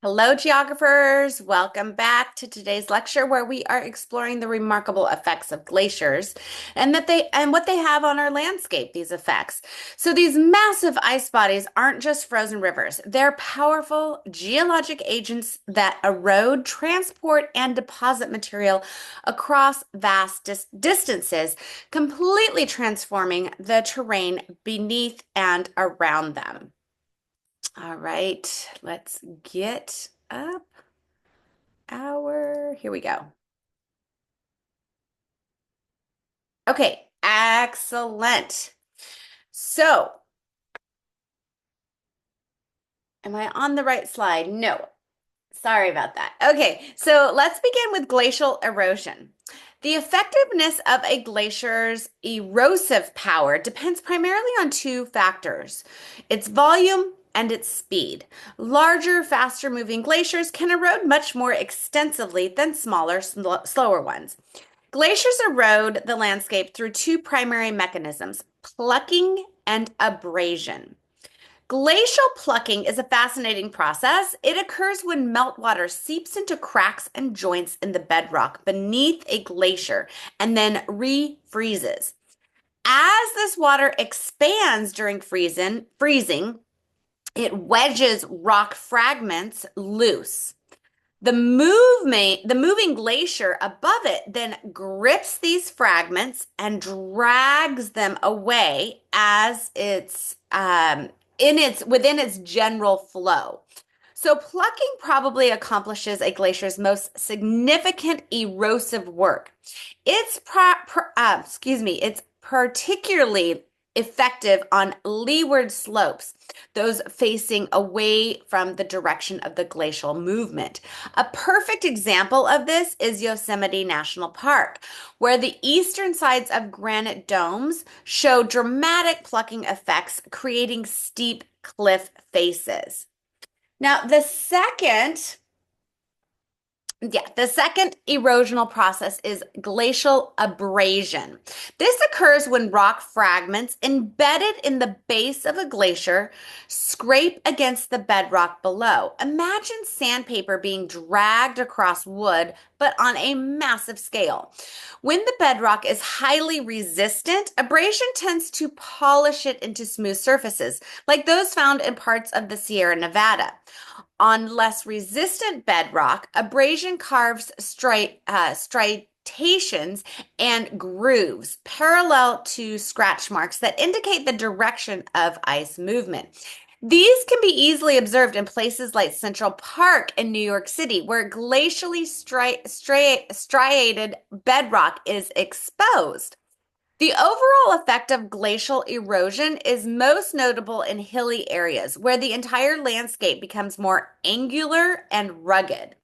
Hello, geographers. Welcome back to today's lecture where we are exploring the remarkable effects of glaciers and what they have on our landscape, these effects. So these massive ice bodies aren't just frozen rivers. They're powerful geologic agents that erode, transport, and deposit material across vast distances, completely transforming the terrain beneath and around them. All right, let's get up here we go. Okay, excellent. So, am I on the right slide? No, sorry about that. Okay, so let's begin with glacial erosion. The effectiveness of a glacier's erosive power depends primarily on two factors, its volume and its speed. Larger, faster moving glaciers can erode much more extensively than smaller, slower ones. Glaciers erode the landscape through two primary mechanisms, plucking and abrasion. Glacial plucking is a fascinating process. It occurs when meltwater seeps into cracks and joints in the bedrock beneath a glacier and then refreezes. As this water expands during freezing, it wedges rock fragments loose. The moving glacier above it then grips these fragments and drags them away as within its general flow. So plucking probably accomplishes a glacier's most significant erosive work. It's particularly effective on leeward slopes, those facing away from the direction of the glacial movement. A perfect example of this is Yosemite National Park, where the eastern sides of granite domes show dramatic plucking effects, creating steep cliff faces. Now, the second erosional process is glacial abrasion. This occurs when rock fragments embedded in the base of a glacier scrape against the bedrock below. Imagine sandpaper being dragged across wood, but on a massive scale. When the bedrock is highly resistant, abrasion tends to polish it into smooth surfaces, like those found in parts of the Sierra Nevada. On less resistant bedrock, abrasion carves striations and grooves parallel to scratch marks that indicate the direction of ice movement. These can be easily observed in places like Central Park in New York City, where glacially striated bedrock is exposed. The overall effect of glacial erosion is most notable in hilly areas where the entire landscape becomes more angular and rugged.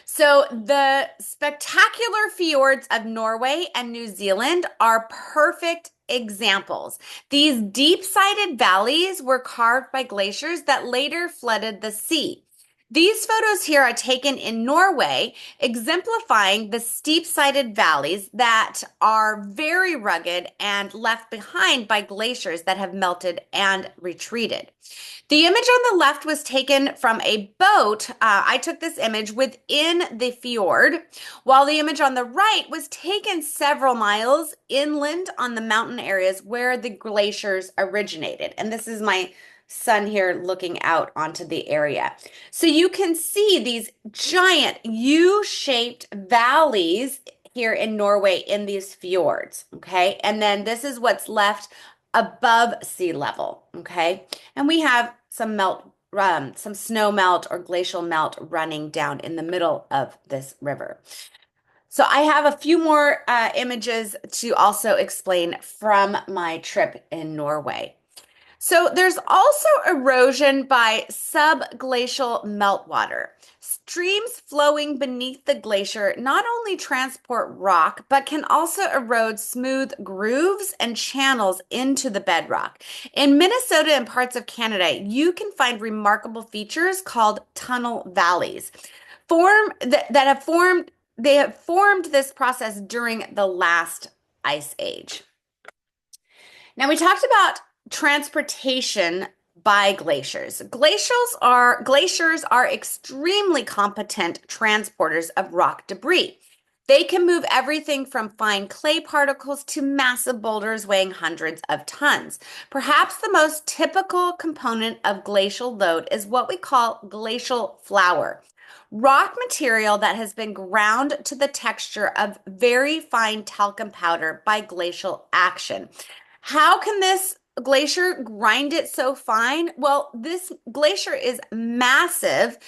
So, the spectacular fjords of Norway and New Zealand are perfect examples. These deep-sided valleys were carved by glaciers that later flooded the sea. These photos here are taken in Norway, exemplifying the steep-sided valleys that are very rugged and left behind by glaciers that have melted and retreated. The image on the left was taken from a boat. I took this image within the fjord, while the image on the right was taken several miles inland on the mountain areas where the glaciers originated. And this is my son here looking out onto the area. So you can see these giant U-shaped valleys here in Norway in these fjords, okay? And then this is what's left above sea level, okay? And we have some snow melt or glacial melt running down in the middle of this river. So I have a few more images to also explain from my trip in Norway. So there's also erosion by subglacial meltwater. Streams flowing beneath the glacier not only transport rock, but can also erode smooth grooves and channels into the bedrock. In Minnesota and parts of Canada, you can find remarkable features called tunnel valleys. They have formed this process during the last ice age. Now we talked about transportation by glaciers. Glaciers are extremely competent transporters of rock debris. They can move everything from fine clay particles to massive boulders weighing hundreds of tons. Perhaps the most typical component of glacial load is what we call glacial flour. Rock material that has been ground to the texture of very fine talcum powder by glacial action. How can this glacier grind it so fine? Well, this glacier is massive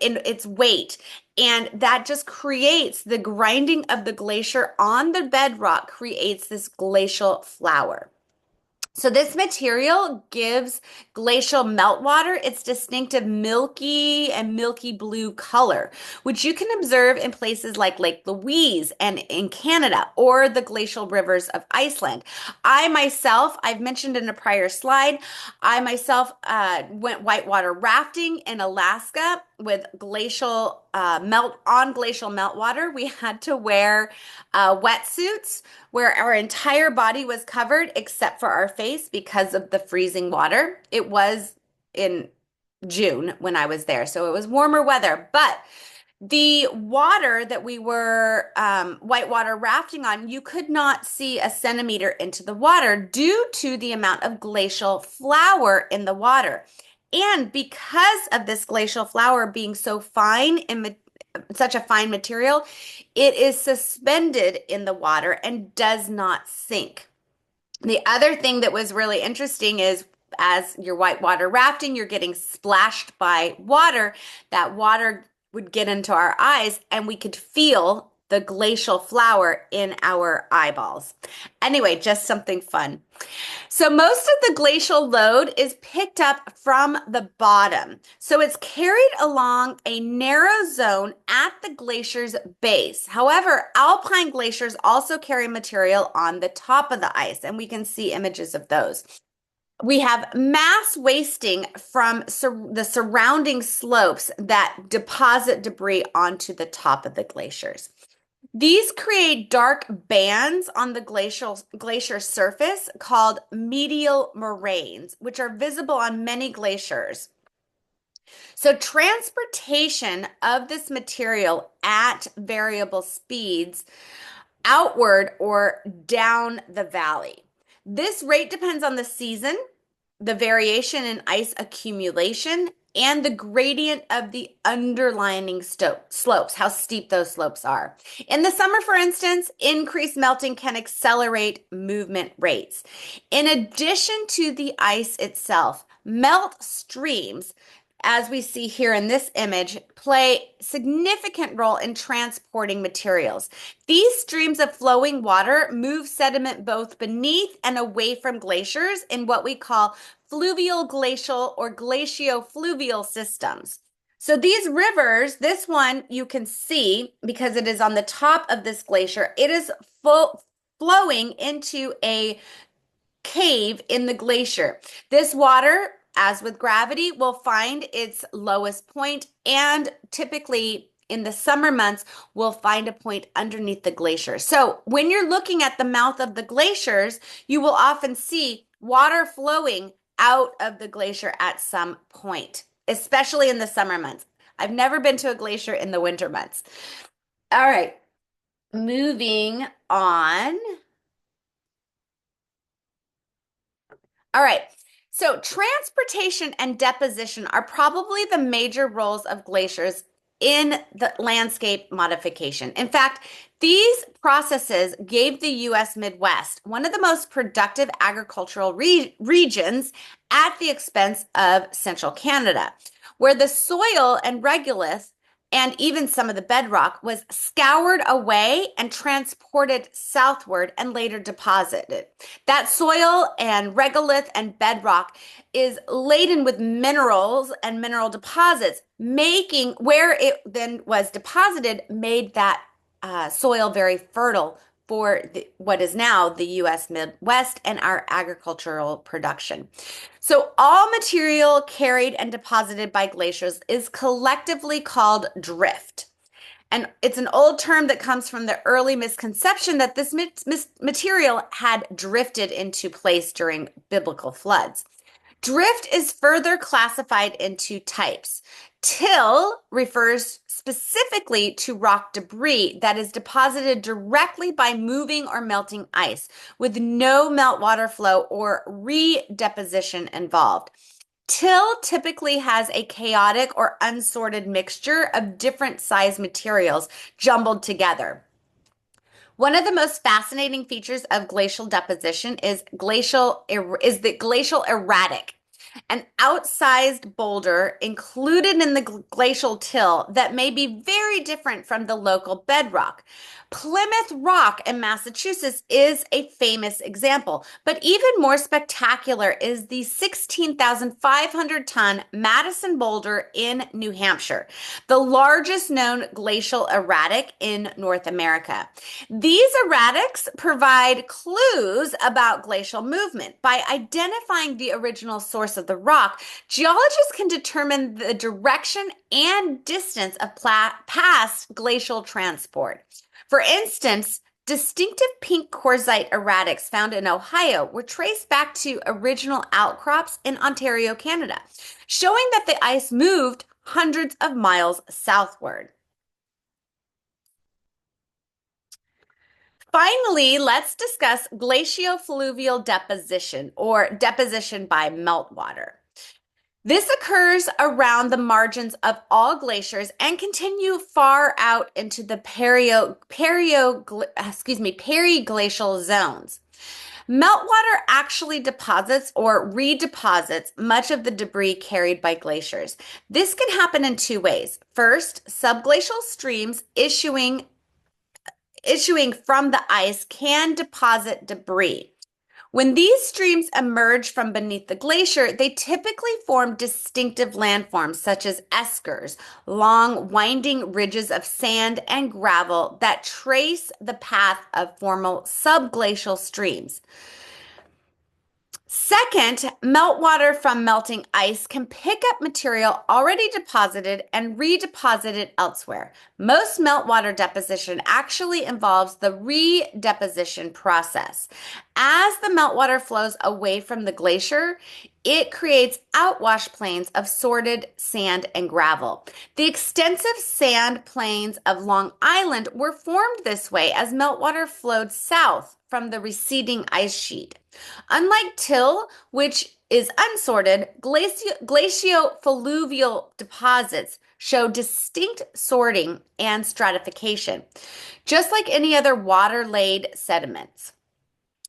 in its weight, and that just creates the grinding of the glacier on the bedrock creates this glacial flour. So this material gives glacial meltwater its distinctive milky and milky blue color, which you can observe in places like Lake Louise and in Canada or the glacial rivers of Iceland. I've mentioned in a prior slide, I myself went whitewater rafting in Alaska with glacial meltwater. We had to wear wetsuits where our entire body was covered except for our face because of the freezing water. It was in June when I was there, so it was warmer weather, but the water that we were whitewater rafting on, you could not see a centimeter into the water due to the amount of glacial flour in the water. And because of this glacial flour being so fine and such a fine material, it is suspended in the water and does not sink. The other thing that was really interesting is as you're whitewater rafting, you're getting splashed by water. That water would get into our eyes and we could feel the glacial flour in our eyeballs. Anyway, just something fun. So most of the glacial load is picked up from the bottom. So it's carried along a narrow zone at the glacier's base. However, alpine glaciers also carry material on the top of the ice, and we can see images of those. We have mass wasting from the surrounding slopes that deposit debris onto the top of the glaciers. These create dark bands on the glacier surface called medial moraines, which are visible on many glaciers. So transportation of this material at variable speeds outward or down the valley. This rate depends on the season, the variation in ice accumulation, and the gradient of the underlying slopes, how steep those slopes are. In the summer, for instance, increased melting can accelerate movement rates. In addition to the ice itself, melt streams, as we see here in this image, play significant role in transporting materials. These streams of flowing water move sediment both beneath and away from glaciers in what we call fluvial glacial or glaciofluvial systems. So these rivers, this one you can see because it is on the top of this glacier, it is flowing into a cave in the glacier. This water, as with gravity, will find its lowest point and typically in the summer months, we'll find a point underneath the glacier. So when you're looking at the mouth of the glaciers, you will often see water flowing out of the glacier at some point, especially in the summer months. I've never been to a glacier in the winter months. All right, moving on. All right. So transportation and deposition are probably the major roles of glaciers in the landscape modification. In fact, these processes gave the U.S. Midwest one of the most productive agricultural regions at the expense of central Canada, where the soil and regolith and even some of the bedrock was scoured away and transported southward and later deposited. That soil and regolith and bedrock is laden with minerals and mineral deposits, making where it then was deposited made that soil very fertile for what is now the U.S. Midwest and our agricultural production. So all material carried and deposited by glaciers is collectively called drift. And it's an old term that comes from the early misconception that this material had drifted into place during biblical floods. Drift is further classified into types. Till refers specifically to rock debris that is deposited directly by moving or melting ice, with no meltwater flow or redeposition involved. Till typically has a chaotic or unsorted mixture of different size materials jumbled together. One of the most fascinating features of glacial deposition is the glacial erratic, an outsized boulder included in the glacial till that may be very different from the local bedrock. Plymouth Rock in Massachusetts is a famous example, but even more spectacular is the 16,500-ton Madison Boulder in New Hampshire, the largest known glacial erratic in North America. These erratics provide clues about glacial movement. By identifying the original source of the rock, geologists can determine the direction and distance of past glacial transport. For instance, distinctive pink quartzite erratics found in Ohio were traced back to original outcrops in Ontario, Canada, showing that the ice moved hundreds of miles southward. Finally, let's discuss glaciofluvial deposition, or deposition by meltwater. This occurs around the margins of all glaciers and continue far out into the periglacial zones. Meltwater actually deposits or redeposits much of the debris carried by glaciers. This can happen in two ways. First, subglacial streams issuing from the ice can deposit debris. When these streams emerge from beneath the glacier, they typically form distinctive landforms such as eskers, long, winding ridges of sand and gravel that trace the path of former subglacial streams. Second, meltwater from melting ice can pick up material already deposited and redeposit it elsewhere. Most meltwater deposition actually involves the redeposition process. As the meltwater flows away from the glacier, it creates outwash plains of sorted sand and gravel. The extensive sand plains of Long Island were formed this way as meltwater flowed south from the receding ice sheet. Unlike till, which is unsorted, glaciofluvial deposits show distinct sorting and stratification, just like any other water-laid sediments.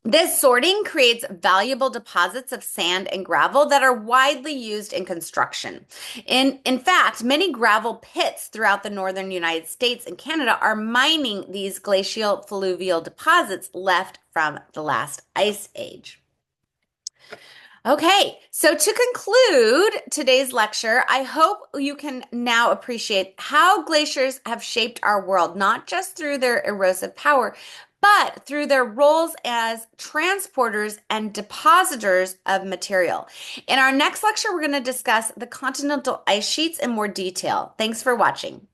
This sorting creates valuable deposits of sand and gravel that are widely used in construction. In fact, many gravel pits throughout the northern United States and Canada are mining these glacial fluvial deposits left from the last ice age. Okay, so to conclude today's lecture, I hope you can now appreciate how glaciers have shaped our world, not just through their erosive power, but through their roles as transporters and depositors of material. In our next lecture, we're going to discuss the continental ice sheets in more detail. Thanks for watching.